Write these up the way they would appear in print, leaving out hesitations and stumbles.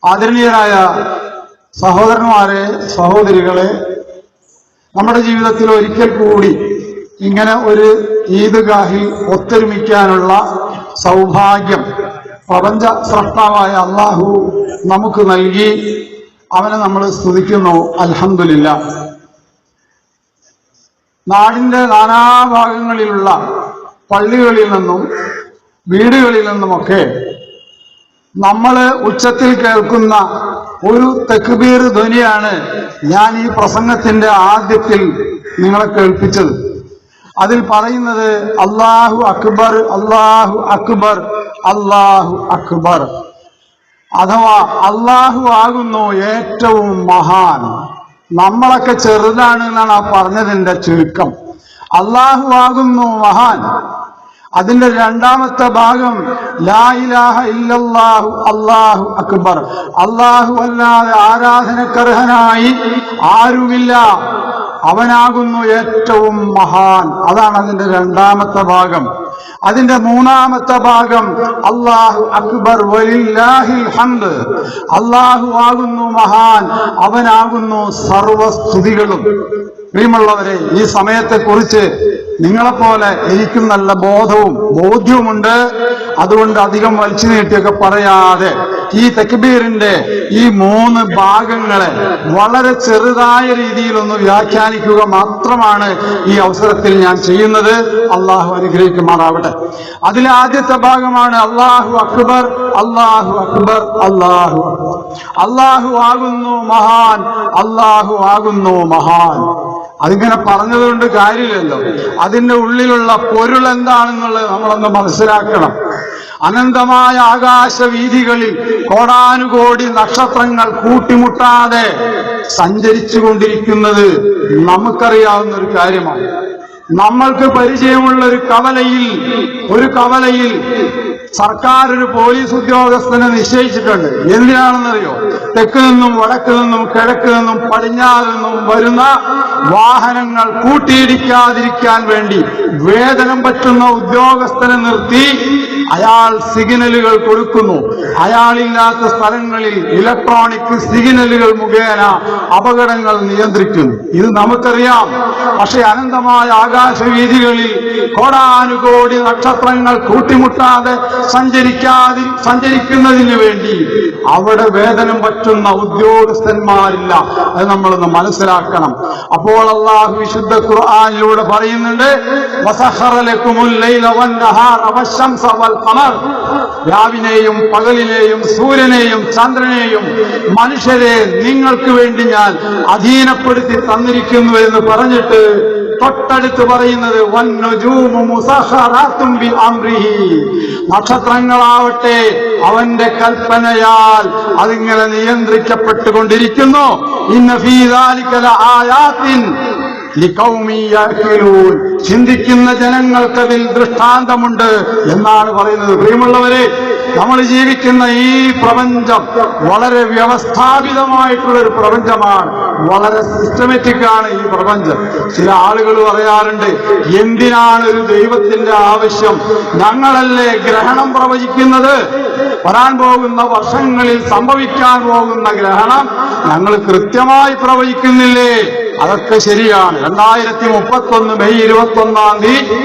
ആദരണീയരായ സഹോദരന്മാരെ, സഹോദരികളെ, നമ്മുടെ ജീവിതത്തിൽ ഒരിക്കൽ കൂടി ഇങ്ങനെ ഒരു ഈദ്ഗാഹിൽ ഒത്തൊരുമിക്കാനുള്ള സൗഭാഗ്യം പ്രപഞ്ച സ്രഷ്ടാവായ അല്ലാഹു നമുക്ക് നൽകി. അവനെ നമ്മൾ സ്തുതിക്കുന്നു. അൽഹംദുലില്ലാഹ്. നാടിന്റെ നാനാഭാഗങ്ങളിലുള്ള പള്ളികളിൽ നിന്നും വീടുകളിൽ നിന്നുമൊക്കെ നമ്മൾ ഉച്ചത്തിൽ കേൾക്കുന്ന ഒരു തക്ബീർ ധ്വനിയാണ് ഞാൻ ഈ പ്രസംഗത്തിന്റെ ആദ്യത്തിൽ നിങ്ങളെ കേൾപ്പിച്ചത്. അതിൽ പറയുന്നത് അല്ലാഹു അക്ബർ, അല്ലാഹു അക്ബർ, അല്ലാഹു അക്ബർ. അഥവാ അല്ലാഹു ആകുന്നു ഏറ്റവും മഹാൻ. നമ്മളൊക്കെ ചെറുതാണ് എന്നാണ് ആ പറഞ്ഞതിന്റെ ചുരുക്കം. അല്ലാഹു ആകുന്നു മഹാൻ. അതിന്റെ രണ്ടാമത്തെ ഭാഗം ലാ ഇലാഹ ഇല്ലല്ലാഹു അല്ലാഹു അക്ബർ. അല്ലാഹു അല്ലാതെ ആരാധനക്കർഹനായി ആരുമില്ല, അവനാകുന്നു ഏറ്റവും മഹാൻ. അതാണ് അതിന്റെ രണ്ടാമത്തെ ഭാഗം. അതിന്റെ മൂന്നാമത്തെ ഭാഗം അല്ലാഹു അക്ബർ വലില്ലാഹിൽ ഹംദ്. അല്ലാഹു ആകുന്നു മഹാൻ, അവനാകുന്നു സർവസ്തുതികളും. പ്രിയമുള്ളവരെ, ഈ സമയത്തെക്കുറിച്ച് നിങ്ങളെപ്പോലെ എനിക്കും നല്ല ബോധ്യവുമുണ്ട്. അതുകൊണ്ട് അധികം വലിച്ചു നീട്ടിയൊക്കെ പറയാതെ ഈ തക്ബീറിന്റെ ഈ 3 ഭാഗങ്ങളെ വളരെ ചെറുതായ രീതിയിലൊന്ന് വ്യാഖ്യാനിക്കുക മാത്രമാണ് ഈ അവസരത്തിൽ ഞാൻ ചെയ്യുന്നത്. അള്ളാഹു അനുഗ്രഹിക്കുമാറാവട്ടെ. അതിലെ ആദ്യത്തെ ഭാഗമാണ് അല്ലാഹു അക്ബർ, അല്ലാഹു അക്ബർ, അല്ലാഹു അക്ബർ. അല്ലാഹു ആകുന്നു മഹാൻ, അല്ലാഹു ആകുന്നു മഹാൻ. അതിങ്ങനെ പറഞ്ഞതുകൊണ്ട് കാര്യമില്ലല്ലോ. അതിന്റെ ഉള്ളിലുള്ള പൊരുൾ എന്താണെന്നുള്ളത് നമ്മളൊന്ന് മനസ്സിലാക്കണം. അനന്തമായ ആകാശവീഥികളിൽ കോടാനുകോടി നക്ഷത്രങ്ങൾ കൂട്ടിമുട്ടാതെ സഞ്ചരിച്ചു കൊണ്ടിരിക്കുന്നത് നമുക്കറിയാവുന്ന ഒരു കാര്യമാണ്. നമ്മൾക്ക് പരിചയമുള്ള ഒരു കവലയിൽ സർക്കാർ ഒരു പോലീസ് ഉദ്യോഗസ്ഥനെ നിശ്ചയിച്ചിട്ടുണ്ട്. എന്തിനാണെന്നറിയോ? തെക്ക് നിന്നും വടക്ക് നിന്നും കിഴക്ക് നിന്നും പടിഞ്ഞാറ് നിന്നും വരുന്ന വാഹനങ്ങൾ കൂട്ടിയിടിക്കാതിരിക്കാൻ വേണ്ടി വേതനം പറ്റുന്ന ഉദ്യോഗസ്ഥനെ നിർത്തി അയാൾ സിഗ്നലുകൾ കൊടുക്കുന്നു. അയാളില്ലാത്ത സ്ഥലങ്ങളിൽ ഇലക്ട്രോണിക് സിഗ്നലുകൾ മുഖേന അപകടങ്ങൾ നിയന്ത്രിക്കുന്നു. ഇത് നമുക്കറിയാം. പക്ഷെ അനന്തമായ ആകാശവീഥികളിൽ കോടാനുകോടി നക്ഷത്രങ്ങൾ കൂട്ടിമുട്ടാതെ സഞ്ചരിക്കുന്നതിന് വേണ്ടി അവിടെ വേതനം പറ്റുന്ന ഉദ്യോഗസ്ഥന്മാരില്ല. അത് നമ്മളൊന്ന് മനസ്സിലാക്കണം. അപ്പോൾ അല്ലാഹു വിശുദ്ധ ഖുർആനിലൂടെ പറയുന്നുണ്ട്, വസഖറ ലക്കുമുൽ ലൈല വന്നഹാറ വശംസ വൽ ഖമർ. രാവിനെയും പകലിനെയും സൂര്യനെയും ചന്ദ്രനെയും മനുഷ്യരെ നിങ്ങൾക്ക് വേണ്ടി ഞാൻ അധീനപ്പെടുത്തി തന്നിരിക്കുന്നു എന്ന് പറഞ്ഞിട്ട് തൊട്ടടുത്ത് പറയുന്നത് വന്നുജൂമു മുസഖറാത്തും ബി അംരിഹി. നക്ഷത്രങ്ങളാവട്ടെ അവന്റെ കൽപ്പനയാൽ അതിങ്ങനെ നിയന്ത്രിക്കപ്പെട്ടുകൊണ്ടിരിക്കുന്നു. ഇന്ന ഫീ ദാലിക ലആയാത്തിൻ ലിഖൗമി യഅഖിലൂൻ. ചിന്തിക്കുന്ന ജനങ്ങൾക്കതിൽ ദൃഷ്ടാന്തമുണ്ട് എന്നാണ് പറയുന്നത്. പ്രിയമുള്ളവരെ, നമ്മൾ ജീവിക്കുന്ന ഈ പ്രപഞ്ചം വളരെ വ്യവസ്ഥാപിതമായിട്ടുള്ള ഒരു പ്രപഞ്ചമാണ്. വളരെ സിസ്റ്റമാറ്റിക് ആണ് ഈ പ്രപഞ്ചം. ചില ആളുകൾ പറയാറുണ്ട്, എന്തിനാണ് ഒരു ദൈവത്തിന്റെ ആവശ്യം? ഞങ്ങളല്ലേ ഗ്രഹണം പ്രവചിക്കുന്നത്? വരാൻ പോകുന്ന വർഷങ്ങളിൽ സംഭവിക്കാൻ പോകുന്ന ഗ്രഹണം ഞങ്ങൾ കൃത്യമായി പ്രവചിക്കുന്നില്ലേ? അതൊക്കെ ശരിയാണ്. 2031 മെയ് 21-ാം തീയതി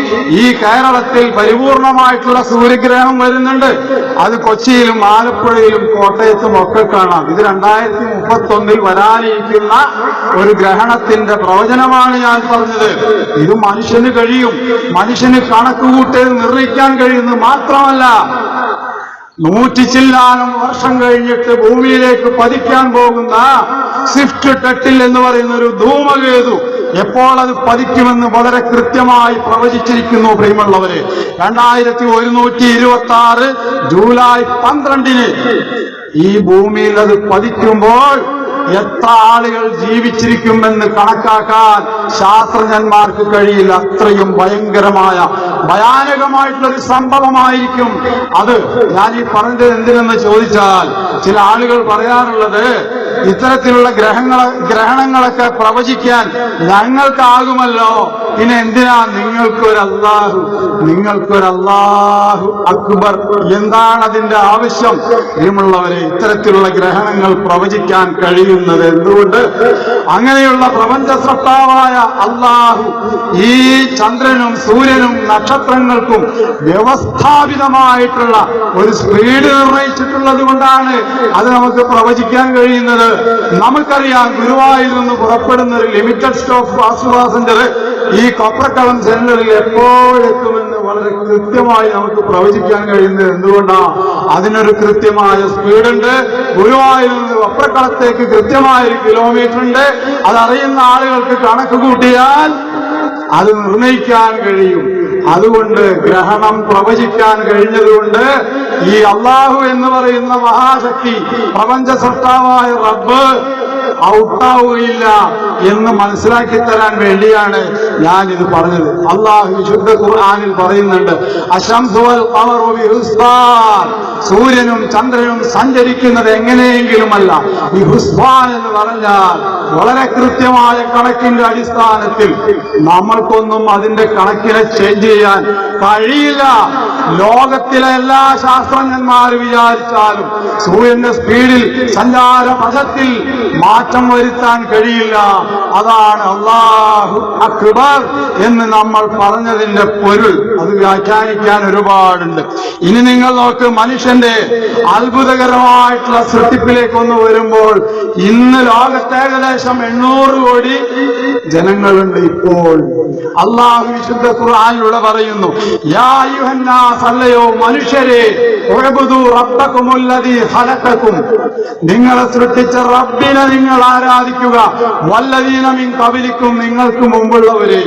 ഈ കേരളത്തിൽ പരിപൂർണമായിട്ടുള്ള സൂര്യഗ്രഹണം വരുന്നുണ്ട്. അത് കൊച്ചിയിലും ആലപ്പുഴയിലും കോട്ടയത്തും ഒക്കെ കാണാം. ഇത് 2031 വരാനിരിക്കുന്ന ഒരു ഗ്രഹണത്തിന്റെ പ്രവചനമാണ് ഞാൻ പറഞ്ഞത്. ഇത് മനുഷ്യന് കഴിയും. മനുഷ്യന് കണക്കുകൂട്ടി നിർണ്ണയിക്കാൻ കഴിയുന്നത് മാത്രമല്ല, 100 ചില്ലാനം വർഷം കഴിഞ്ഞിട്ട് ഭൂമിയിലേക്ക് പതിക്കാൻ പോകുന്ന സ്വിഫ്റ്റ് ടെട്ടിൽ എന്ന് പറയുന്ന ഒരു ധൂമകേതു എപ്പോൾ അത് പതിക്കുമെന്ന് വളരെ കൃത്യമായി പ്രവചിച്ചിരിക്കുന്നു. പ്രിയമുള്ളവരെ, 2126 ജൂലൈ 12-ന് ഈ ഭൂമിയിൽ അത് പതിക്കുമ്പോൾ എത്ര ആളുകൾ ജീവിച്ചിരിക്കുമെന്ന് കണക്കാക്കാൻ ശാസ്ത്രജ്ഞന്മാർക്ക് കഴിയില്ല. അത്രയും ഭയാനകമായിട്ടുള്ളൊരു സംഭവമായിരിക്കും അത്. ഞാൻ ഈ പറഞ്ഞത് എന്തിനെന്ന് ചോദിച്ചാൽ, ചില ആളുകൾ പറയാറുള്ളത്, ഇത്തരത്തിലുള്ള ഗ്രഹണങ്ങളൊക്കെ പ്രവചിക്കാൻ ഞങ്ങൾക്കാകുമല്ലോ, പിന്നെ എന്തിനാ നിങ്ങൾക്ക് ഒരു അല്ലാഹു? നിങ്ങൾക്കൊരു അല്ലാഹു അക്ബർ. എന്താണ് അതിന്റെ ആവശ്യം? പ്രിയമുള്ളവരെ, ഇത്തരത്തിലുള്ള ഗ്രഹണങ്ങൾ പ്രവചിക്കാൻ കഴിയുന്നത് എന്തുകൊണ്ട്? അങ്ങനെയുള്ള പ്രപഞ്ച സൃഷ്ടാവായ അല്ലാഹു ഈ ചന്ദ്രനും സൂര്യനും നക്ഷത്രങ്ങൾക്കും വ്യവസ്ഥാപിതമായിട്ടുള്ള ഒരു സ്പീഡ് നിർണയിച്ചിട്ടുള്ളത് കൊണ്ടാണ് അത് നമുക്ക് പ്രവചിക്കാൻ കഴിയുന്നത്. നമുക്കറിയാം, ഗുരുവായൂരിൽ നിന്ന് പുറപ്പെടുന്ന ഒരു ലിമിറ്റഡ് സ്റ്റോപ്പ് ഫാസ്റ്റ് പാസഞ്ചർ ഈ കൊപ്രക്കളം സെന്ററിൽ എപ്പോഴെത്തുമെന്ന് വളരെ കൃത്യമായി നമുക്ക് പ്രവചിക്കാൻ കഴിയുന്നത് എന്തുകൊണ്ടാണ്? അതിനൊരു കൃത്യമായ സ്പീഡുണ്ട്. ഗുരുവായൂരിൽ നിന്ന് കൊപ്രക്കളത്തേക്ക് കൃത്യമായ 1 കിലോമീറ്റർ ഉണ്ട്. അതറിയുന്ന ആളുകൾക്ക് കണക്ക് കൂട്ടിയാൽ അത് നിർണയിക്കാൻ കഴിയും. അതുകൊണ്ട് ഗ്രഹണം പ്രവചിക്കാൻ കഴിഞ്ഞതുകൊണ്ട് ഈ അല്ലാഹു എന്ന് പറയുന്ന മഹാശക്തി, പ്രപഞ്ച സൃഷ്ടാവായ റബ്ബ് ഔട്ടാവുകയില്ല എന്ന് മനസ്സിലാക്കി തരാൻ വേണ്ടിയാണ് ഞാനിത് പറഞ്ഞത്. അല്ലാഹു വിശുദ്ധ ഖുർആനിൽ പറയുന്നുണ്ട്, അശംസു വൽ ഖമറു ബിഹുസ്ബാൻ, സൂര്യനും ചന്ദ്രനും സഞ്ചരിക്കുന്നത് എങ്ങനെയെങ്കിലുമല്ല. ബിഹുസ്ബാൻ എന്ന് പറഞ്ഞാൽ വളരെ കൃത്യമായ കണക്കിന്റെ അടിസ്ഥാനത്തിൽ. നമ്മൾക്കൊന്നും അതിന്റെ കണക്കിനെ ചേഞ്ച് ചെയ്യാൻ കഴിയില്ല. ലോകത്തിലെ എല്ലാ ശാസ്ത്രജ്ഞന്മാരും വിചാരിച്ചാലും സൂര്യന്റെ സ്പീഡിൽ, സഞ്ചാരപഥത്തിൽ മാറ്റം വരുത്താൻ കഴിയില്ല. അതാണ് അല്ലാഹു അക്ബർ എന്ന് നമ്മൾ പറഞ്ഞതിന്റെ പൊരുൾ. അത് വ്യാഖ്യാനിക്കാൻ ഒരുപാടുണ്ട്. ഇനി നിങ്ങൾ നോക്ക്, മനുഷ്യന്റെ അത്ഭുതകരമായിട്ടുള്ള സൃഷ്ടിപ്പിലേക്കൊന്ന് വരുമ്പോൾ ഇന്ന് ലോകത്ത് ഏകദേശം 800 കോടി ജനങ്ങളുണ്ട്. ഇപ്പോൾ അല്ലാഹു വിശുദ്ധ ഖുർആനിലൂടെ പറയുന്നു, യാ അയ്യുഹന്നാസ്, അല്ലയോ മനുഷ്യരെ, ഉഅ്ബുദൂ റബ്ബകുമുല്ലദീ ഖലഖകും, നിങ്ങളെ സൃഷ്ടിച്ച റബ്ബിനെ നിങ്ങൾ ആരാധിക്കുക, വല്ലദീന മിൻ ഖബലിക്കും, നിങ്ങൾക്ക് മുമ്പുള്ളവരെ.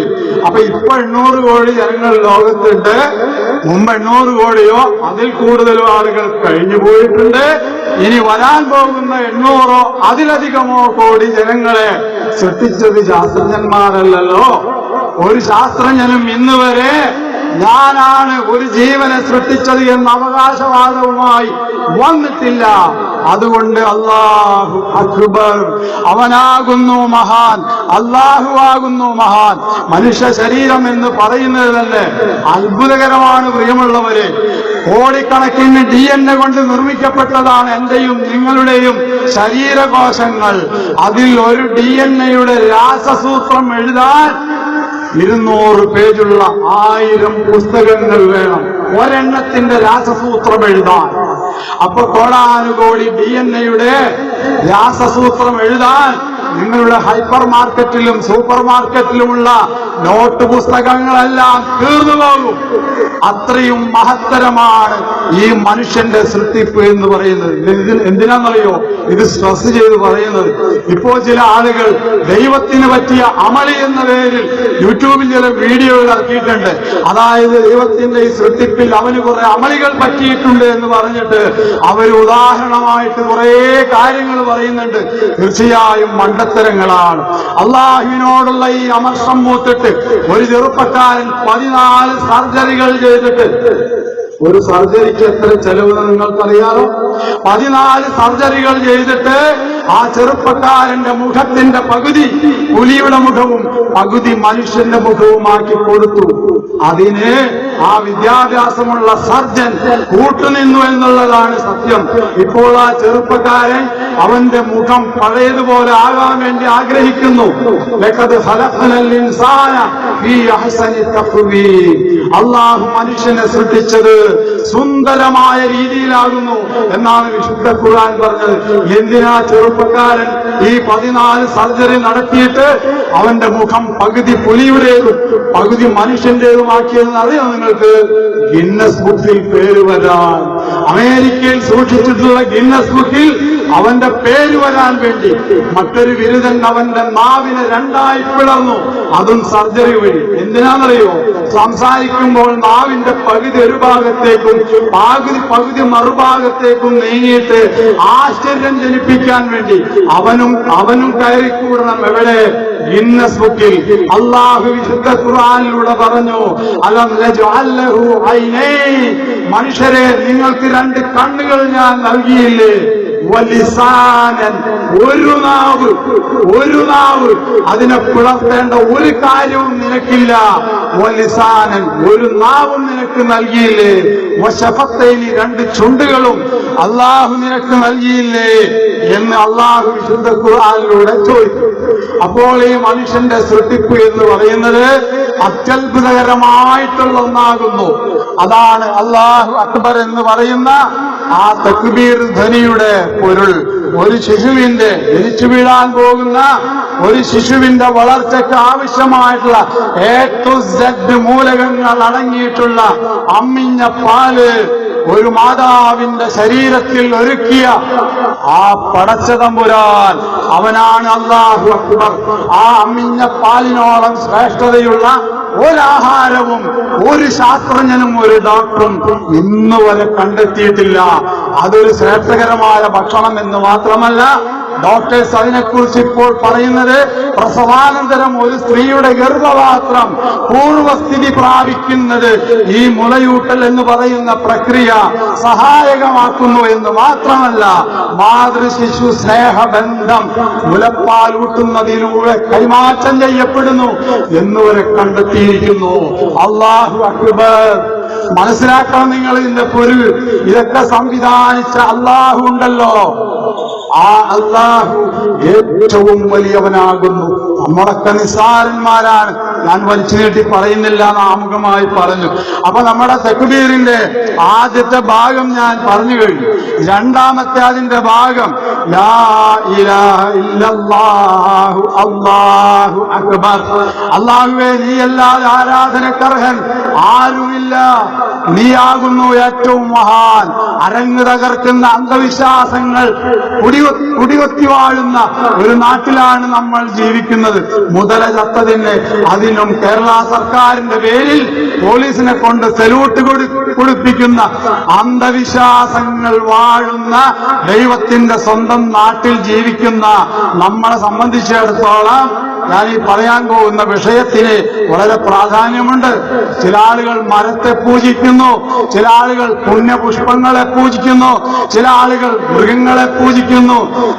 അപ്പൊ ഇപ്പൊ 800 കോടി ജനങ്ങൾ ലോകത്തുണ്ട്. മുമ്പ് 800 കോടിയോ അതിൽ കൂടുതലോ ആളുകൾ കഴിഞ്ഞു പോയിട്ടുണ്ട്. ഇനി വരാൻ പോകുന്ന 800ഓ അതിലധികമോ കോടി ജനങ്ങളെ സൃഷ്ടിച്ചത് ശാസ്ത്രജ്ഞന്മാരല്ലല്ലോ. ഒരു ശാസ്ത്രജ്ഞനും ഇന്ന് വരെ ഞാനാണ് ഒരു ജീവനെ സൃഷ്ടിച്ചത് എന്ന അവകാശവാദവുമായി വന്നിട്ടില്ല. അതുകൊണ്ട് അല്ലാഹു അക്ബർ, അവനാകുന്നു മഹാൻ, അല്ലാഹു ആകുന്നു മഹാൻ. മനുഷ്യ ശരീരം എന്ന് പറയുന്നത് തന്നെ അത്ഭുതകരമാണ്. പ്രിയമുള്ളവരെ, കോടിക്കണക്കിന് DNA കൊണ്ട് നിർമ്മിക്കപ്പെട്ടതാണ് എന്റെയും നിങ്ങളുടെയും ശരീരകോശങ്ങൾ. അതിൽ ഒരു DNA-യുടെ രാസസൂത്രം എഴുതാൻ 200 പേജുള്ള 1000 പുസ്തകങ്ങൾ വേണം ഒരെണ്ണത്തിന്റെ രാസസൂത്രം എഴുതാൻ. അപ്പൊ കോടാനുകോടി DNA-യുടെ രാസസൂത്രം എഴുതാൻ നിങ്ങളുടെ ഹൈപ്പർ മാർക്കറ്റിലും സൂപ്പർ മാർക്കറ്റിലുമുള്ള നോട്ട് പുസ്തകങ്ങളെല്ലാം തീർന്നു പോകും. അത്രയും മഹത്തരമാണ് ഈ മനുഷ്യന്റെ സൃഷ്ടിപ്പ് എന്ന് പറയുന്നത്. എന്തിനാണെന്നറിയോ ഇത് സ്ട്രെസ് ചെയ്ത് പറയുന്നത്? ഇപ്പോ ചില ആളുകൾ ദൈവത്തിന് പറ്റിയ അമളി എന്ന പേരിൽ യൂട്യൂബിൽ ചില വീഡിയോകൾ ഇറക്കിയിട്ടുണ്ട്. അതായത് ദൈവത്തിന്റെ ഈ സൃഷ്ടിപ്പിൽ അവന് കുറെ അമളികൾ പറ്റിയിട്ടുണ്ട് എന്ന് പറഞ്ഞിട്ട് അവർ ഉദാഹരണമായിട്ട് കുറെ കാര്യങ്ങൾ പറയുന്നുണ്ട്. തീർച്ചയായും മണ്ടത്തരങ്ങളാണ്. അള്ളാഹുവിനോടുള്ള ഈ അമർഷം മൂത്തിട്ട് ഒരു ചെറുപ്പക്കാരൻ 14 സർജറികൾ ചെയ്തിട്ട്, ഒരു സർജറിക്ക് എത്ര ചെലവ് നിങ്ങൾക്കറിയാലോ? 14 സർജറികൾ ചെയ്തിട്ട് ആ ചെറുപ്പക്കാരന്റെ മുഖത്തിന്റെ പകുതി പുലിയുടെ മുഖവും പകുതി മനുഷ്യന്റെ മുഖവുമാക്കി കൊടുത്തു. അതിന് ആ വിദ്യാഭ്യാസമുള്ള സർജൻ കൂട്ടുനിന്നു എന്നുള്ളതാണ് സത്യം. ഇപ്പോൾ ആ ചെറുപ്പക്കാരൻ അവന്റെ മുഖം പഴയതുപോലെ ആകാൻ വേണ്ടി ആഗ്രഹിക്കുന്നു. അല്ലാഹു മനുഷ്യനെ സൃഷ്ടിച്ചത് സുന്ദരമായ രീതിയിലാകുന്നു എന്നാണ് വിശുദ്ധ ഖുർആൻ പറഞ്ഞത്. എന്തിനാ ചെറുപ്പക്കാരൻ ഈ 14 സർജറി നടത്തിയിട്ട് അവന്റെ മുഖം പകുതി പുലിയുടേതും പകുതി മനുഷ്യന്റേതുമാക്കിയതെന്ന് അറിയാം നിങ്ങൾക്ക്? ഗിന്നസ് ബുക്കിൽ പേര് വരാൻ, അമേരിക്കയിൽ സൂക്ഷിച്ചിട്ടുള്ള ഗിന്നസ് ബുക്കിൽ അവന്റെ പേര് വരാൻ വേണ്ടി മറ്റൊരു ബിരുദൻ അവന്റെ നാവിനെ 2ആയി പിളർന്നു, അതും സർജറി വഴി. എന്തിനാണെന്നറിയോ? സംസാരിക്കുമ്പോൾ നാവിന്റെ പകുതി ഒരു ഭാഗത്തേക്കും പകുതി മറുഭാഗത്തേക്കും നീങ്ങിയിട്ട് ആശ്ചര്യം ജനിപ്പിക്കാൻ വേണ്ടി അവനും കയറിക്കൂടണം. എവിടെ? ഗിന്നസ് ബുക്കിൽ. അല്ലാഹു വിശുദ്ധ ഖുർആനിലൂടെ പറഞ്ഞു, അലം നജ്അൽ ലഹു ഐനൈൻ, മനുഷ്യരെ നിങ്ങൾക്ക് 2 കണ്ണുകൾ ഞാൻ നൽകിയില്ലേ? വലിസാനൻ, ഒരു നാവ് അതിനെ പിളർത്തേണ്ട ഒരു കാര്യവും നിനക്കില്ല. വലിസാനൻ, ഒരു നാവും നിനക്ക് നൽകിയില്ലേ. വശഫത്തൈനി, രണ്ട് ചുണ്ടുകളും അള്ളാഹു നിനക്ക് നൽകിയില്ലേ എന്ന് അള്ളാഹു വിശുദ്ധ ഖുർആനിലൂടെ ചോദിച്ചു. അപ്പോൾ ഈ മനുഷ്യന്റെ സൃഷ്ടിപ്പ് എന്ന് പറയുന്നത് അത്യത്ഭുതകരമായിട്ടുള്ള ഒന്നാകുന്നു. അതാണ് അല്ലാഹു അക്ബർ എന്ന് പറയുന്ന ആ തക്ബീർ ധ്വനിയുടെ പൊരുൾ. ഒരു ശിശുവിന്റെ, ജനിച്ചു വീഴാൻ പോകുന്ന ഒരു ശിശുവിന്റെ വളർച്ചയ്ക്ക് ആവശ്യമായിട്ടുള്ള A to Z മൂലകങ്ങൾ അടങ്ങിയിട്ടുള്ള അമ്മിഞ്ഞ പാല് ഒരു മാതാവിന്റെ ശരീരത്തിൽ ഒരുക്കിയ ആ പടച്ചതമ്പുരാൻ, അവനാണ് അല്ലാഹു അക്ബർ. ആ അമ്മിഞ്ഞ പാലിനോളം ശ്രേഷ്ഠതയുള്ള ഒരാഹാരവും ഒരു ശാസ്ത്രജ്ഞനും ഒരു ഡോക്ടറും ഇന്ന് വരെ കണ്ടെത്തിയിട്ടില്ല. അതൊരു ശ്രേഷ്ഠകരമായ ഭക്ഷണം എന്ന് മാത്രമല്ല, ഡോക്ടേഴ്സ് അതിനെക്കുറിച്ച് ഇപ്പോൾ പറയുന്നത് പ്രസവാനന്തരം ഒരു സ്ത്രീയുടെ ഗർഭപാത്രം പൂർവസ്ഥിതി പ്രാപിക്കുന്നത് ഈ മുലയൂട്ടൽ എന്ന് പറയുന്ന പ്രക്രിയ സഹായകമാക്കുന്നു എന്ന് മാത്രമല്ല, മാതൃശിശു സ്നേഹബന്ധം മുലപ്പാലൂട്ടുന്നതിലൂടെ കൈമാറ്റം ചെയ്യപ്പെടുന്നു എന്നുവരെ കണ്ടെത്തിയിരിക്കുന്നു. അല്ലാഹു അക്ബർ. മനസ്സിലാക്കണം നിങ്ങൾ ഇതിന്റെ പൊരുൾ. ഇതൊക്കെ സംവിധാനിച്ച അല്ലാഹു ഉണ്ടല്ലോ, ആ അല്ലാഹു ഏറ്റവും വലിയവനാകുന്നു. നമ്മളൊക്കെ നിസ്സാരന്മാരാണ്. ഞാൻ വലിച്ചു നീട്ടി പറയുന്നില്ല, ആമുഖമായി പറഞ്ഞു. അപ്പൊ നമ്മുടെ തക്ബീറിന്റെ ആദ്യത്തെ ഭാഗം ഞാൻ പറഞ്ഞു കഴിഞ്ഞു. രണ്ടാമത്തെ അതിന്റെ ഭാഗം ലാ ഇലാഹ ഇല്ലല്ലാഹു അല്ലാഹു അക്ബർ. അല്ലാഹുവേ, നീയല്ലാതെ ആരാധനക്കർഹൻ ആരുമില്ല, നീയാകുന്നു ഏറ്റവും മഹാൻ. അരങ്ങ് തകർക്കുന്ന അന്ധവിശ്വാസങ്ങൾ കുടികൊത്തി വാഴുന്ന ഒരു നാട്ടിലാണ് നമ്മൾ ജീവിക്കുന്നത്. മുതല ചത്തതിന് അതിനും കേരള സർക്കാരിന്റെ പേരിൽ പോലീസിനെ കൊണ്ട് സല്യൂട്ട് കൊടുപ്പിക്കുന്ന അന്ധവിശ്വാസങ്ങൾ വാഴുന്ന ദൈവത്തിന്റെ സ്വന്തം നാട്ടിൽ ജീവിക്കുന്ന നമ്മളെ സംബന്ധിച്ചിടത്തോളം ഞാൻ ഈ പറയാൻ പോകുന്ന വിഷയത്തിന് വളരെ പ്രാധാന്യമുണ്ട്. ചില ആളുകൾ മരത്തെ പൂജിക്കുന്നു, ചില ആളുകൾ പുണ്യപുഷ്പങ്ങളെ പൂജിക്കുന്നു, ചില ആളുകൾ മൃഗങ്ങളെ പൂജിക്കുന്നു,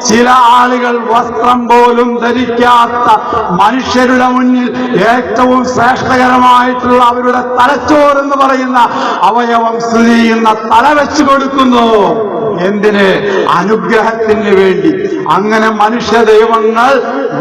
ചില ആളുകൾ വസ്ത്രം പോലും ധരിക്കാത്ത മനുഷ്യരുടെ മുന്നിൽ ഏറ്റവും ശ്രേഷ്ഠകരമായിട്ടുള്ള അവരുടെ തലച്ചോറെന്ന് പറയുന്ന അവയവം സ്ഥിതി ചെയ്യുന്ന തല വെച്ചു കൊടുക്കുന്നു. എന്തിന്? അനുഗ്രഹത്തിന് വേണ്ടി. അങ്ങനെ മനുഷ്യ ദൈവങ്ങൾ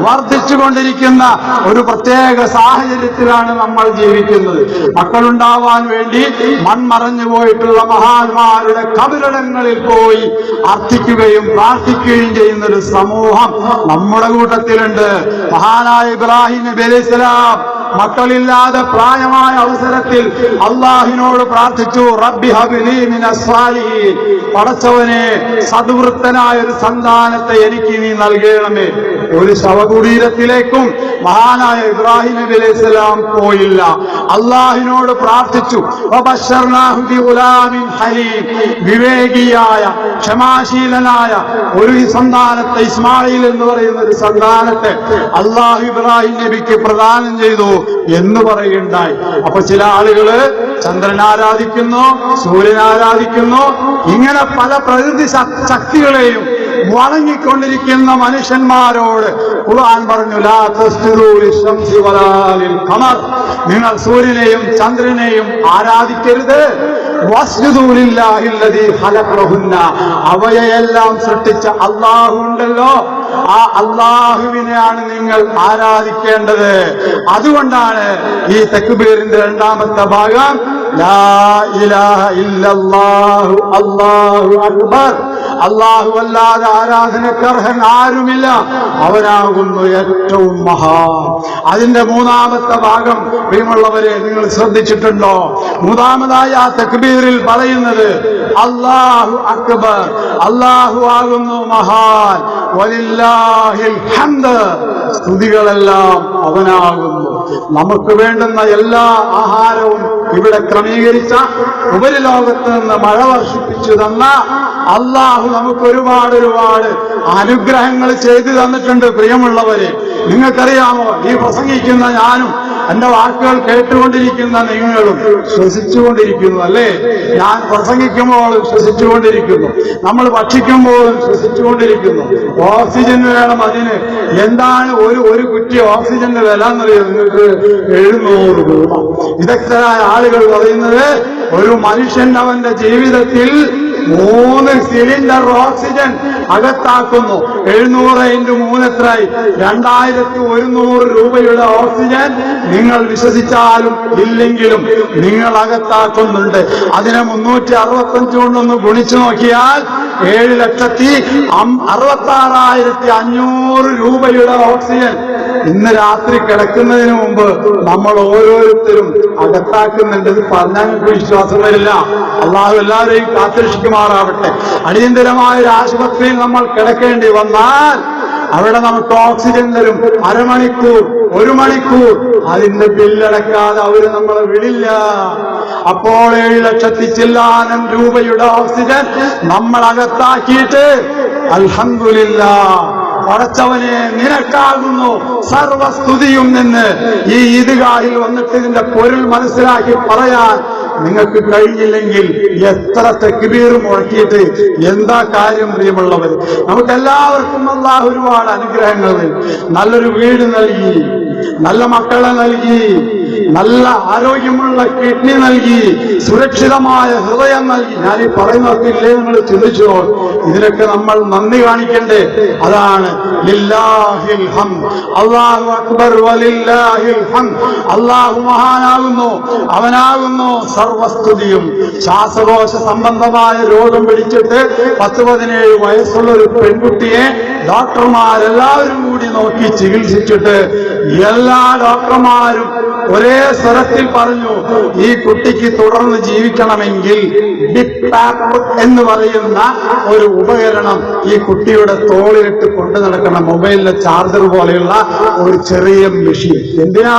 വർദ്ധിച്ചുകൊണ്ടിരിക്കുന്ന ഒരു പ്രത്യേക സാഹചര്യത്തിലാണ് നമ്മൾ ജീവിക്കുന്നത്. മക്കളുണ്ടാവാൻ വേണ്ടി മൺമറഞ്ഞു പോയിട്ടുള്ള മഹാന്മാരുടെ കബറിടങ്ങളിൽ പോയി അർത്ഥിക്കുകയും പ്രാർത്ഥിക്കുകയും ചെയ്യുന്ന ഒരു സമൂഹം നമ്മുടെ കൂട്ടത്തിലുണ്ട്. മഹാനായ ഇബ്രാഹിം നബി അലൈഹിസ്സലാം മക്കളില്ലാതെ പ്രായമായ അവസരത്തിൽ അള്ളാഹിനോട് പ്രാർത്ഥിച്ചു, റബ്ബി ഹബ്ലി മിനസ് സാലിഹീൻ, പടച്ചവനെ സദ്വൃത്തനായ ഒരു സന്താനത്തെ എനിക്ക് നീ നൽകണമേ. ഒരു ശവകുടീരത്തിലേക്കും മഹാനായ ഇബ്രാഹിം നബി അലൈഹിസ്സലാം പോയില്ല. അള്ളാഹിനോട് പ്രാർത്ഥിച്ചു. വബശർനാഹു ബിഗുലാമിൻ ഹലീം, വിവേകിയായ ക്ഷമാശീലനായ ഒരു സന്താനത്തെ, ഇസ്മായിൽ എന്ന് പറയുന്ന ഒരു സന്താനത്തെ അള്ളാഹു ഇബ്രാഹിം നബിക്ക് പ്രദാനം ചെയ്തു എന്ന് പറയുണ്ടായി. അപ്പൊ ചില ആളുകള് ചന്ദ്രൻ ആരാധിക്കുന്നു, സൂര്യൻ ആരാധിക്കുന്നു, ഇങ്ങനെ പല പ്രകൃതി ശക്തികളെയും വണങ്ങിക്കൊണ്ടിരിക്കുന്ന മനുഷ്യന്മാരോട് ഖുർആൻ പറഞ്ഞു, ലാ തസ്ജുദൂ ലിശംസി വലാ ലിൽ ഖമർ, നിങ്ങൾ സൂര്യനെയും ചന്ദ്രനെയും ആരാധിക്കരുത്. വസ്ജുദൂ ലില്ലാഹിൽ ലദീ ഖലഖഹുന്ന, അവയെല്ലാം സൃഷ്ടിച്ച അല്ലാഹു ഉണ്ടല്ലോ, ആ അല്ലാഹുവിനെയാണ് നിങ്ങൾ ആരാധിക്കേണ്ടത്. അതുകൊണ്ടാണ് ഈ തക്ബീറിന്റെ രണ്ടാമത്തെ ഭാഗം ലാ ഇലാഹ ഇല്ലല്ലാഹു അല്ലാഹു അക്ബർ. അല്ലാഹു അല്ലാതെ ആരാധനക്കർഹൻ ആരുമില്ല, അവനാകുന്നു ഏറ്റവും മഹാൻ. അതിന്റെ മൂന്നാമത്തെ ഭാഗം പ്രിയമുള്ളവരെ നിങ്ങൾ ശ്രദ്ധിച്ചിട്ടുണ്ടോ? മൂന്നാമതായി ആ തക്ബീറിൽ പറയുന്നത് അല്ലാഹു അക്ബർ, അല്ലാഹു ആകുന്നു മഹാൻ. വലില്ലാഹിൽ ഹംദ്, സ്തുതികളെല്ലാം അവനാകുന്നു. നമുക്ക് വേണ്ടുന്ന എല്ലാ ആഹാരവും ഇവിടെ ക്രമീകരിച്ച, ഉപരിലോകത്ത് നിന്ന് മഴ വർഷിപ്പിച്ചു തന്ന അള്ളാഹു നമുക്ക് ഒരുപാട് അനുഗ്രഹങ്ങൾ ചെയ്തു തന്നിട്ടുണ്ട്. പ്രിയമുള്ളവരെ, നിങ്ങൾക്കറിയാമോ, ഈ പ്രസംഗിക്കുന്ന ഞാനും എന്റെ വാക്കുകൾ കേട്ടുകൊണ്ടിരിക്കുന്ന നിങ്ങളും ശ്വസിച്ചുകൊണ്ടിരിക്കുന്നു അല്ലേ? ഞാൻ പ്രസംഗിക്കുമ്പോഴും ശ്വസിച്ചുകൊണ്ടിരിക്കുന്നു, നമ്മൾ ഭക്ഷിക്കുമ്പോഴും ശ്വസിച്ചുകൊണ്ടിരിക്കുന്നു. ഓക്സിജൻ വേണം അതിന്. എന്താണ് ഒരു കുറ്റി ഓക്സിജന്റെ വില എന്നറിയോ നിങ്ങൾക്ക്? 700 രൂപ. വിദഗ്ധരായ ആളുകൾ പറയുന്നത് ഒരു മനുഷ്യൻ അവന്റെ ജീവിതത്തിൽ 3 സിലിണ്ടർ ഓക്സിജൻ അകത്താക്കുന്നു. 700 × 3 എത്രയായി? 2100 രൂപയുടെ ഓക്സിജൻ നിങ്ങൾ വിശ്വസിച്ചാലും ഇല്ലെങ്കിലും നിങ്ങൾ അകത്താക്കുന്നുണ്ട്. അതിനെ 365 കൊണ്ടൊന്ന് ഗുണിച്ചു നോക്കിയാൽ 7,66,500 രൂപയുടെ ഓക്സിജൻ ഇന്ന് രാത്രി കിടക്കുന്നതിന് മുമ്പ് നമ്മൾ ഓരോരുത്തരും അകത്താക്കുന്നുണ്ട്. ഇത് പറഞ്ഞാൽ നിങ്ങൾക്ക് വിശ്വാസം വരില്ല. അള്ളാഹു എല്ലാവരെയും കാത്തുരക്ഷിക്കുമാറാവട്ടെ. അടിയന്തരമായ ഒരു ആശുപത്രിയിൽ നമ്മൾ കിടക്കേണ്ടി വന്നാൽ അവിടെ നമുക്ക് ഓക്സിജൻ തരും. അരമണിക്കൂർ, 1 മണിക്കൂർ. അതിന്റെ ബില്ലടക്കാതെ അവര് നമ്മളെ വിടില്ല. അപ്പോൾ 7 ലക്ഷത്തി ചില്ലാനം രൂപയുടെ ഓക്സിജൻ നമ്മൾ അകത്താക്കിയിട്ട് അൽഹംദുലില്ലാഹ്, പടച്ചവനെ നിനക്കാകുന്നു സർവസ്തുതിയും നിന്ന് ഈ ഈദ്ഗാഹിൽ വന്നിട്ട് ഇതിന്റെ പൊരുൾ മനസ്സിലാക്കി പറയാൻ നിങ്ങൾക്ക് കഴിഞ്ഞില്ലെങ്കിൽ എത്ര തക്ബീർ മുഴക്കിയിട്ട് എന്താ കാര്യം? പ്രിയമുള്ളവർ, നമുക്കെല്ലാവർക്കും അല്ലാഹു ഒരുപാട് അനുഗ്രഹങ്ങൾ, നല്ലൊരു വീട് നൽകി, നല്ല മക്കളെ നൽകി, നല്ല ആരോഗ്യമുള്ള കിഡ്നി നൽകി, സുരക്ഷിതമായ ഹൃദയം നൽകി. ഞാൻ ഈ പറയുന്നതൊക്കെ ഇല്ലേ നിങ്ങൾ ചിന്തിച്ചോ? ഇതിനൊക്കെ നമ്മൾ നന്ദി കാണിക്കണ്ടേ? അതാണ് ലില്ലാഹിൽ ഹംദ്. അല്ലാഹു അക്ബർ വലില്ലാഹിൽ ഹംദ്. അല്ലാഹു മഹാനാകുന്നു, അവനാകുന്നു സർവസ്തുതിയും. ശ്വാസകോശ സംബന്ധമായ രോഗം പിടിച്ചിട്ട് 10-17 വയസ്സുള്ള ഒരു പെൺകുട്ടിയെ ഡോക്ടർമാരെല്ലാവരും കൂടി നോക്കി ചികിത്സിച്ചിട്ട് എല്ലാ ഡോക്ടർമാരും ഒരേ സ്വരത്തിൽ പറഞ്ഞു, ഈ കുട്ടിക്ക് തുടർന്ന് ജീവിക്കണമെങ്കിൽ ബിഗ് പാപ്പ് എന്ന് പറയുന്ന ഒരു ഉപകരണം ഈ കുട്ടിയുടെ തോളിലിട്ട് കൊണ്ടു നടക്കണം. മൊബൈലിലെ ചാർജർ പോലെയുള്ള ഒരു ചെറിയ മെഷീൻ. എന്തിനാ?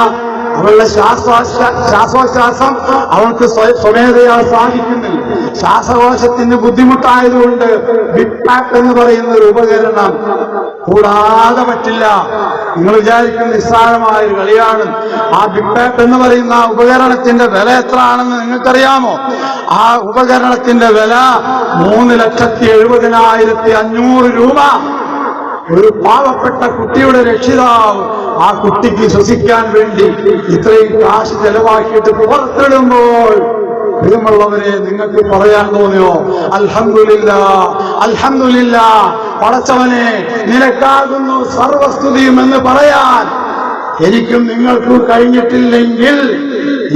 അവളുടെ ശ്വാസോച്ഛ്വാസം അവൾക്ക് സ്വമേധയാ സാധിക്കുന്നില്ല. ശ്വാസകോശത്തിന് ബുദ്ധിമുട്ടായതുകൊണ്ട് ബിഗ് പാപ്പ് എന്ന് പറയുന്ന ഒരു ഉപകരണം കൂടാതെ പറ്റില്ല. നിങ്ങൾ വിചാരിക്കുന്ന നിസ്സാരമായ ഒരു കളിയാണ്. ആ ബിഗ് പാപ്പ് എന്ന് പറയുന്ന ആ ഉപകരണത്തിന്റെ വില എത്ര ആണെന്ന് നിങ്ങൾക്കറിയാമോ? ആ ഉപകരണത്തിന്റെ വില 3,70,500 രൂപ. ഒരു പാവപ്പെട്ട കുട്ടിയുടെ രക്ഷിതാവ് ആ കുട്ടിക്ക് ശ്വസിക്കാൻ വേണ്ടി ഇത്രയും കാശ് ചെലവാക്കിയിട്ട് പുറത്തിടുമ്പോൾ, പ്രിയമുള്ളവരെ, നിങ്ങൾക്ക് പറയാൻ തോന്നിയോ അൽഹംദുലില്ലാഹ്, അൽഹംദുലില്ലാഹ്, പടച്ചവനെ നിനക്കാകുന്നു സർവസ്തുതിയും എന്ന് പറയാൻ എനിക്കും നിങ്ങൾക്കും കഴിഞ്ഞിട്ടില്ലെങ്കിൽ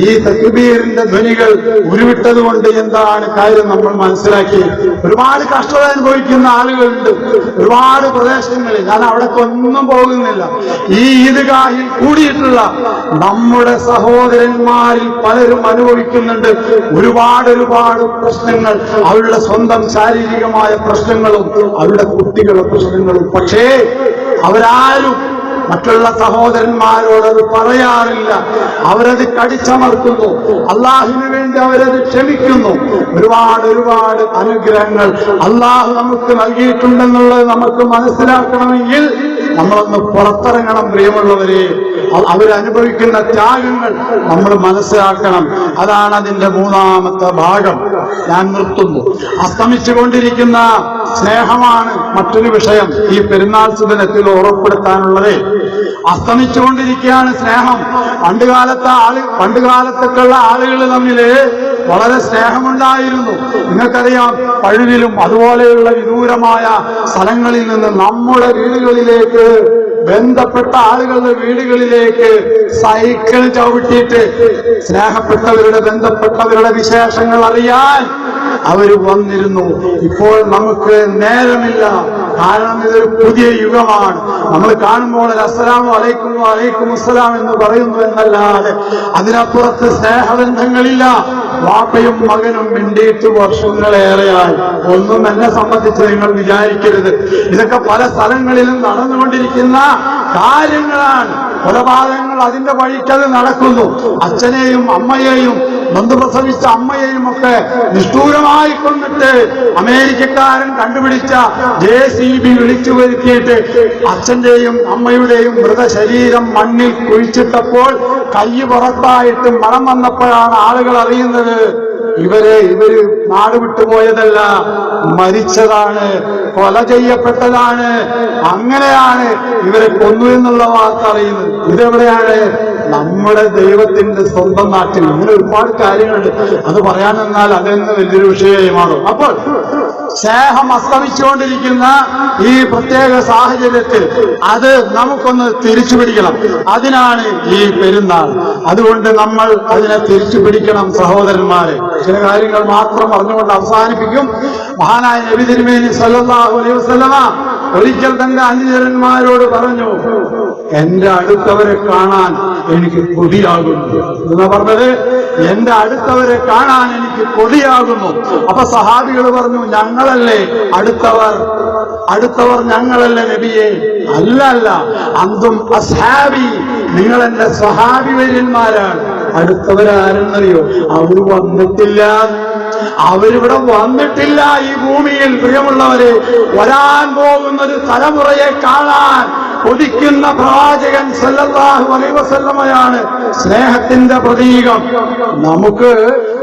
ഈ തക്ബീറിന്റെ ധ്വനികൾ ഉരുവിട്ടത് കൊണ്ട് എന്താണ് കാര്യം നമ്മൾ മനസ്സിലാക്കി. ഒരുപാട് കഷ്ടത അനുഭവിക്കുന്ന ആളുകളുണ്ട് ഒരുപാട് പ്രദേശങ്ങളിൽ. ഞാൻ അവിടേക്ക് ഒന്നും പോകുന്നില്ല. ഈ ഈദ്ഗാഹിൽ കൂടിയിട്ടുള്ള നമ്മുടെ സഹോദരന്മാരിൽ പലരും അനുഭവിക്കുന്നുണ്ട് ഒരുപാട് പ്രശ്നങ്ങൾ. അവരുടെ സ്വന്തം ശാരീരികമായ പ്രശ്നങ്ങളും അവരുടെ കുട്ടികളുടെ പ്രശ്നങ്ങളും. പക്ഷേ അവരാരും മറ്റുള്ള സഹോദരന്മാരോടത് പറയാറില്ല. അവരത് കടിച്ചമർത്തുന്നു. അള്ളാഹുവിന് വേണ്ടി അവരത് ക്ഷമിക്കുന്നു. ഒരുപാട് അനുഗ്രഹങ്ങൾ അള്ളാഹു നമുക്ക് നൽകിയിട്ടുണ്ടെന്നുള്ളത് നമുക്ക് മനസ്സിലാക്കണമെങ്കിൽ നമ്മളൊന്ന് പുറത്തിറങ്ങണം. പ്രിയമുള്ളവരെ, അവരനുഭവിക്കുന്ന ത്യാഗങ്ങൾ നമ്മൾ മനസ്സിലാക്കണം. അതാണ് അതിന്റെ 3ാമത്തെ ഭാഗം. ഞാൻ നിർത്തുന്നു. അസ്തമിച്ചുകൊണ്ടിരിക്കുന്ന സ്നേഹമാണ് മറ്റൊരു വിഷയം ഈ പെരുന്നാൾ സുദിനത്തിൽ ഓർമ്മപ്പെടുത്താനുള്ളത്. അസ്തമിച്ചുകൊണ്ടിരിക്കുകയാണ് സ്നേഹം. പണ്ടുകാലത്തൊക്കെയുള്ള ആളുകൾ തമ്മില് വളരെ സ്നേഹമുണ്ടായിരുന്നു. നിങ്ങൾക്കറിയാം, പഴുവിലും അതുപോലെയുള്ള വിദൂരമായ സ്ഥലങ്ങളിൽ നിന്ന് നമ്മുടെ വീടുകളിലേക്ക്, ബന്ധപ്പെട്ട ആളുകളുടെ വീടുകളിലേക്ക് സൈക്കിൾ ചവിട്ടിയിട്ട് സ്നേഹപ്പെട്ടവരുടെ, ബന്ധപ്പെട്ടവരുടെ വിശേഷങ്ങൾ അറിയാൻ അവര് വന്നിരുന്നു. ഇപ്പോൾ നമുക്ക് നേരമില്ല. കാരണം ഇതൊരു പുതിയ യുഗമാണ്. നമ്മൾ കാണുമ്പോൾ അസ്സലാമു അലൈക്കും വഅലൈക്കും അസ്സലാം എന്ന് പറയുന്നു എന്നല്ലാതെ അതിനപ്പുറത്ത് സ്നേഹബന്ധങ്ങളില്ല. വാപ്പയും മകനും മിണ്ടിയിട്ട് വർഷങ്ങളേറെയായി. ഒന്നും എന്നെ സംബന്ധിച്ച് നിങ്ങൾ വിചാരിക്കരുത്. ഇതൊക്കെ പല സ്ഥലങ്ങളിലും നടന്നുകൊണ്ടിരിക്കുന്ന കാര്യങ്ങളാണ്. കൊലപാതകങ്ങൾ അതിന്റെ വഴിക്കത് നടക്കുന്നു. അച്ഛനെയും അമ്മയെയും നൊന്ത് പ്രസവിച്ച അമ്മയെയും ഒക്കെ നിഷ്ഠൂരമായി കൊന്നിട്ട് അമേരിക്കക്കാരൻ കണ്ടുപിടിച്ച JCB വിളിച്ചു വരുത്തിയിട്ട് അച്ഛന്റെയും അമ്മയുടെയും മൃതശരീരം മണ്ണിൽ കുഴിച്ചിട്ടപ്പോൾ കൈ പുറത്തായിട്ട് മണം വന്നപ്പോഴാണ് ആളുകൾ അറിയുന്നത് ഇവര് നാട് വിട്ടുപോയതല്ല, മരിച്ചതാണ്, കൊല ചെയ്യപ്പെട്ടതാണ്. അങ്ങനെയാണ് ഇവരെ കൊന്നു എന്നുള്ള വാർത്ത അറിയുന്നത്. ഇതെവിടെയാണ്? നമ്മുടെ ദൈവത്തിന്റെ സ്വന്തം നാട്ടിൽ. ഇങ്ങനെ ഒരുപാട് കാര്യങ്ങളുണ്ട്, അത് പറയാൻ നിന്നാൽ അതെന്ന് വലിയൊരു വിഷയമായി മാറും. അപ്പോൾ സ്നേഹം അസ്തമിച്ചുകൊണ്ടിരിക്കുന്ന ഈ പ്രത്യേക സാഹചര്യത്തിൽ അത് നമുക്കൊന്ന് തിരിച്ചു പിടിക്കണം. അതിനാണ് ഈ പെരുന്നാൾ. അതുകൊണ്ട് നമ്മൾ അതിനെ തിരിച്ചു പിടിക്കണം സഹോദരന്മാരെ. ചില കാര്യങ്ങൾ മാത്രം പറഞ്ഞുകൊണ്ട് അവസാനിപ്പിക്കും. മഹാനായ നബി തിരുമേനി സല്ലല്ലാഹു അലൈഹി വസല്ലമ ഒരിക്കൽ തന്റെ അനുചരന്മാരോട് പറഞ്ഞു, എന്റെ അടുത്തവരെ കാണാൻ എനിക്ക് കൊതിയാകുന്നു എന്നാ പറഞ്ഞത്. എന്റെ അടുത്തവരെ കാണാൻ എനിക്ക് കൊതിയാകുന്നു. അപ്പൊ സഹാബികൾ പറഞ്ഞു, ഞങ്ങളല്ലേ അടുത്തവർ ഞങ്ങളല്ലേ നബിയെ? അല്ല, അന്തും അസ്ഹാബി, നിങ്ങൾ എന്റെ സഹാബി വര്യന്മാരാണ്. അടുത്തവരാരെന്നറിയോ? അവർ വന്നിട്ടില്ല, അവരിവിടെ വന്നിട്ടില്ല ഈ ഭൂമിയിൽ. പ്രിയമുള്ളവരെ, വരാൻ പോകുന്നൊരു തലമുറയെ കാണാൻ കൊതിക്കുന്ന പ്രവാചകൻ സല്ലല്ലാഹു അലൈഹി വസല്ലമയാണ് സ്നേഹത്തിന്റെ പ്രതീകം. നമുക്ക്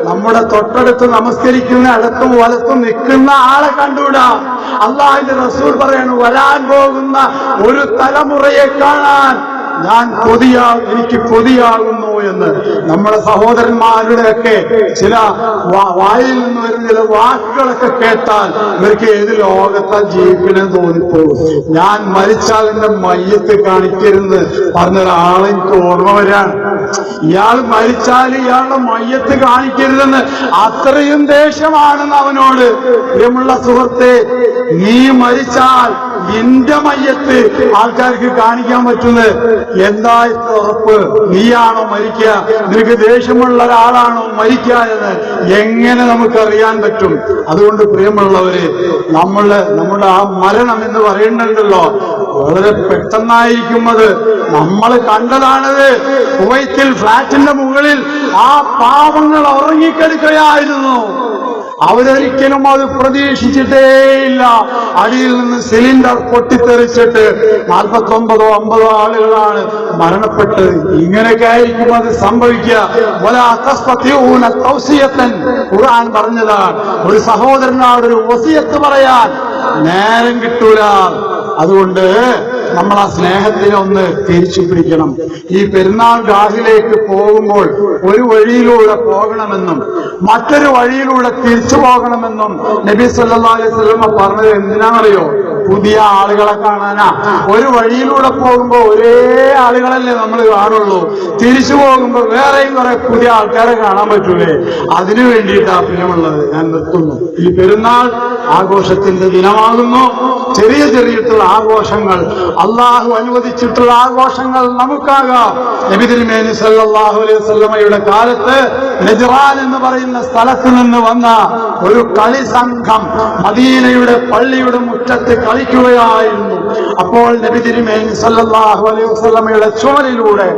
നമ്മുടെ തൊട്ടടുത്ത് നമസ്കരിക്കുന്ന അടുത്തും വലത്തും നിൽക്കുന്ന ആളെ കണ്ടുകൂടാ. അള്ളാഹുവിന്റെ റസൂൽ പറയാണ്, വരാൻ പോകുന്ന ഒരു തലമുറയെ കാണാൻ എനിക്ക് കൊതിയാകുന്നു എന്ന്. നമ്മുടെ സഹോദരന്മാരുടെയൊക്കെ ചില വായിൽ നിന്ന് വരുന്ന ചില വാക്കുകളൊക്കെ കേട്ടാൽ ഇവർക്ക് ഏത് ലോകത്താ ജീവിക്കണമെന്ന് തോന്നിപ്പോകും. ഞാൻ മരിച്ചാൽ എന്റെ മയ്യത്ത് കാണിക്കരുന്ന് പറഞ്ഞൊരാളെ എനിക്ക് ഓർമ്മ വരാണ്. ഇയാൾ മരിച്ചാൽ ഇയാളുടെ മയ്യത്ത് കാണിക്കരുതെന്ന് അത്രയും ദേഷ്യമാണെന്ന് അവനോട്. പ്രിയമുള്ള സുഹൃത്തെ, നീ മരിച്ചാൽ നിന്റെ മയ്യത്ത് ആൾക്കാർക്ക് കാണിക്കാൻ പറ്റുന്നത് എന്തായി ഉറപ്പ്? നീയാണോ മരിക്കുക? നിനക്ക് ദേഷ്യമുള്ള ഒരാളാണോ മരിക്കുക എന്ന് എങ്ങനെ നമുക്കറിയാൻ പറ്റും? അതുകൊണ്ട് പ്രിയമുള്ളവര്, നമ്മുടെ ആ മരണം എന്ന് പറയുന്നുണ്ടല്ലോ, വളരെ പെട്ടെന്നായിരിക്കും. അത് നമ്മൾ കണ്ടതാണത്. കുവൈത്തിൽ ഫ്ലാറ്റിന്റെ മുകളിൽ ആ പാവങ്ങൾ ഉറങ്ങിക്കെടുക്കുകയായിരുന്നു. അവരൊരിക്കലും അത് പ്രതീക്ഷിച്ചിട്ടേയില്ല. അടിയിൽ നിന്ന് സിലിണ്ടർ പൊട്ടിത്തെറിച്ചിട്ട് 49 or 50 ആളുകളാണ് മരണപ്പെട്ടത്. ഇങ്ങനെയൊക്കെ ആയിരിക്കും അത് സംഭവിക്കുക. ഖുർആൻ പറഞ്ഞതാണ്, ഒരു സഹോദരനോട് ഒരു വസിയത്ത് പറയാൻ നേരം കിട്ടൂല. അതുകൊണ്ട് നമ്മൾ ആ സ്നേഹത്തിനെ ഒന്ന് തിരിച്ചു പിടിക്കണം. ഈ പെരുന്നാൾ ഗാഹിലേക്ക് പോകുമ്പോൾ ഒരു വഴിയിലൂടെ പോകണമെന്നും മറ്റൊരു വഴിയിലൂടെ തിരിച്ചു പോകണമെന്നും നബി സല്ലല്ലാഹു അലൈഹി വസല്ലം പറഞ്ഞത് എന്തിനാണെന്നറിയോ? പുതിയ ആളുകളെ കാണാനാ. ഒരു വഴിയിലൂടെ പോകുമ്പോ ഒരേ ആളുകളല്ലേ നമ്മൾ കാണുള്ളൂ. തിരിച്ചു പോകുമ്പോ വേറെയും കുറെ പുതിയ ആൾക്കാരെ കാണാൻ പറ്റൂലേ? അതിനു വേണ്ടിയിട്ടാ പ്രിയമുള്ളത്. ഞാൻ നിർത്തുന്നു. ഈ പെരുന്നാൾ ആഘോഷത്തിന്റെ ദിനമാകുന്നു. ചെറിയ ചെറിയിട്ടുള്ള ആഘോഷങ്ങൾ, അള്ളാഹു അനുവദിച്ചിട്ടുള്ള ആഘോഷങ്ങൾ നമുക്കാകാം. നബി തിരുമേനി സല്ലല്ലാഹു അലൈഹി വസല്ലമയുടെ കാലത്ത് നജ്റാൻ എന്ന് പറയുന്ന സ്ഥലത്ത് നിന്ന് വന്ന ഒരു കളി സംഘം മദീനയുടെ പള്ളിയുടെ മുറ്റത്ത് കളിക്കുകയായിരുന്നു. അപ്പോൾ നബി തിരുമേനി സല്ലല്ലാഹു അലൈഹി വസല്ലമയുടെ ചുമലിലൂടെ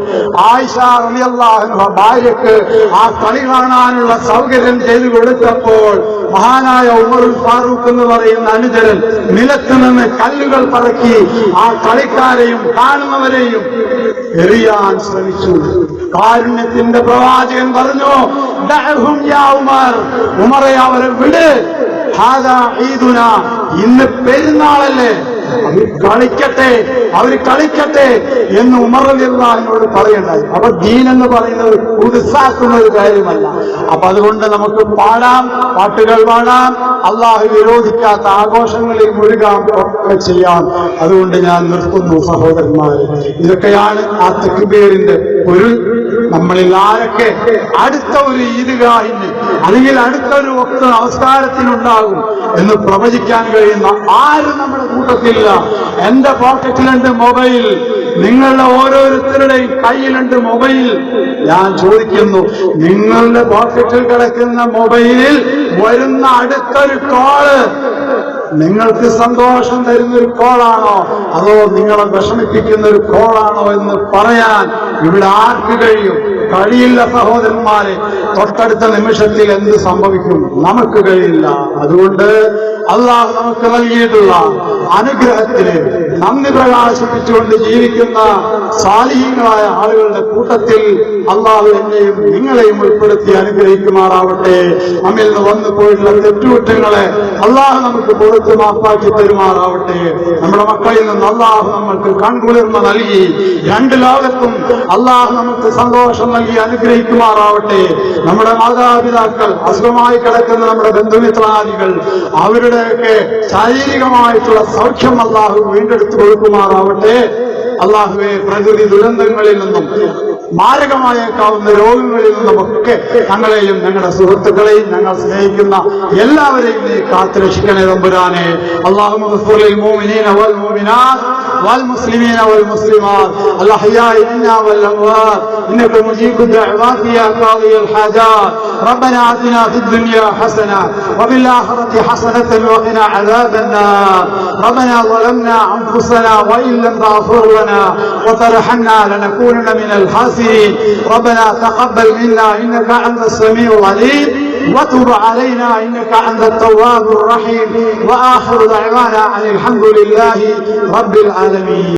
ആയിഷ റളിയല്ലാഹു അൻഹ ഭാര്യക്ക് ആ കളി കാണാനുള്ള സൗകര്യം ചെയ്തു കൊടുത്തപ്പോൾ മഹാനായ ഉമറുൽ ഫാറൂഖ് എന്ന് പറയുന്ന അനുചരൻ നിലത്ത് നിന്ന് കല്ലുകൾ പറക്കി ആ കളിക്കാരെയും കാണുന്നവരെയും എറിയാൻ ശ്രമിച്ചു. കാരുണ്യത്തിന്റെ പ്രവാചകൻ പറഞ്ഞു, ദഅഹും യാ ഉമർ, ഉമറെ അവരെ വിട്, ഹാദാ ഈദുന, ഇന്ന് പെരുന്നാളല്ലേ, അവര് കളിക്കട്ടെ എന്ന് ഉമർ റളിയല്ലാഹുവിനോട് പറയണ്ടായി. അപ്പൊ ദീൻ എന്ന് പറയുന്നത് ഉത്സാഹക്കുന്ന ഒരു കാര്യമല്ല. അപ്പൊ അതുകൊണ്ട് നമുക്ക് പാടാം, പാട്ടുകൾ പാടാം, അള്ളാഹു വിരോധിക്കാത്ത ആഘോഷങ്ങളിൽ മുഴുകാൻ ഒക്കെ ചെയ്യാം. അതുകൊണ്ട് ഞാൻ നിർത്തുന്നു സഹോദരന്മാരെ. ഇതൊക്കെയാണ് ആ തക്ബീറിന്റെ ഒരു നമ്മളിൽ ആരൊക്കെ അടുത്ത ഒരു ഈദ്ഗാഹിന് അല്ലെങ്കിൽ അടുത്തൊരു വക്ത നമസ്കാരത്തിനുണ്ടാകും എന്ന് പ്രവചിക്കാൻ കഴിയുന്ന ആരും നമ്മുടെ കൂട്ടത്തിലില്ല. എന്റെ പോക്കറ്റിലുണ്ട് മൊബൈൽ, നിങ്ങളുടെ ഓരോരുത്തരുടെയും കയ്യിലുണ്ട് മൊബൈൽ. ഞാൻ ചോദിക്കുന്നു, നിങ്ങളുടെ പോക്കറ്റിൽ കിടക്കുന്ന മൊബൈലിൽ വരുന്ന അടുത്തൊരു കോള് നിങ്ങൾക്ക് സന്തോഷം തരുന്ന ഒരു കോളാണോ അതോ നിങ്ങളെ വിഷമിപ്പിക്കുന്ന ഒരു കോളാണോ എന്ന് പറയാൻ ഇവിടെ ആർക്ക് കഴിയില്ല സഹോദരന്മാരെ. തൊട്ടടുത്ത നിമിഷത്തിൽ എന്ത് സംഭവിക്കും നമുക്ക് കഴിയില്ല. അതുകൊണ്ട് അള്ളാഹു നമുക്ക് നൽകിയിട്ടുള്ള അനുഗ്രഹത്തിന് നന്ദി പ്രകാശിപ്പിച്ചുകൊണ്ട് ജീവിക്കുന്ന സാലിഹീങ്ങളായ ആളുകളുടെ കൂട്ടത്തിൽ അള്ളാഹു എന്നെയും നിങ്ങളെയും ഉൾപ്പെടുത്തി അനുഗ്രഹിക്കുമാറാവട്ടെ. നമ്മിൽ നിന്ന് വന്നു പോയിട്ടുള്ള തെറ്റുകുറ്റങ്ങളെ അള്ളാഹു നമുക്ക് പുറത്ത് മാപ്പാക്കി തരുമാറാവട്ടെ. നമ്മുടെ മക്കളിൽ നിന്ന് അള്ളാഹു നമ്മൾക്ക് കൺകുളിർമ നൽകി രണ്ട് ലോകത്തും അള്ളാഹു നമുക്ക് സന്തോഷം നൽകി അനുഗ്രഹിക്കുമാറാവട്ടെ. നമ്മുടെ മാതാപിതാക്കൾ, അസുഖമായി കിടക്കുന്ന നമ്മുടെ ബന്ധുമിത്രാദികൾ, അവരുടെയൊക്കെ ശാരീരികമായിട്ടുള്ള സൗഖ്യം അള്ളാഹു വീണ്ടെടുത്തു കൊടുക്കുമാറാവട്ടെ. അള്ളാഹുവെ, പ്രകൃതി ദുരന്തങ്ങളിൽ നിന്നും മാരകമായേക്കാവുന്ന രോഗങ്ങളിൽ നിന്നുമൊക്കെ ഞങ്ങളെയും ഞങ്ങളുടെ സുഹൃത്തുക്കളെയും ഞങ്ങൾ സ്നേഹിക്കുന്ന എല്ലാവരെയും നീ കാത്തുരക്ഷിക്കണേ തമ്പുരാനെ. അല്ലാഹുമ്മ ഗ്ഫിർ ലിൽ മുഅ്മിനീന വൽ മുഅ്മിനാത്ത് والمسلمين والمسلمات الأحياء منا والأموات إنك مجيب الدعوات يا قاضي الحاجات. ربنا آتنا في الدنيا حسنة وفي الآخرة حسنة وقنا عذاب النار. ربنا ظلمنا أنفسنا وإن لم تغفر لنا وترحمنا لنكونن من الخاسرين. ربنا تقبل منا إنك أنت السميع العليم وتب علينا إنك أنت التواب الرحيم. وآخر دعوانا أن الحمد لله رب العالمين.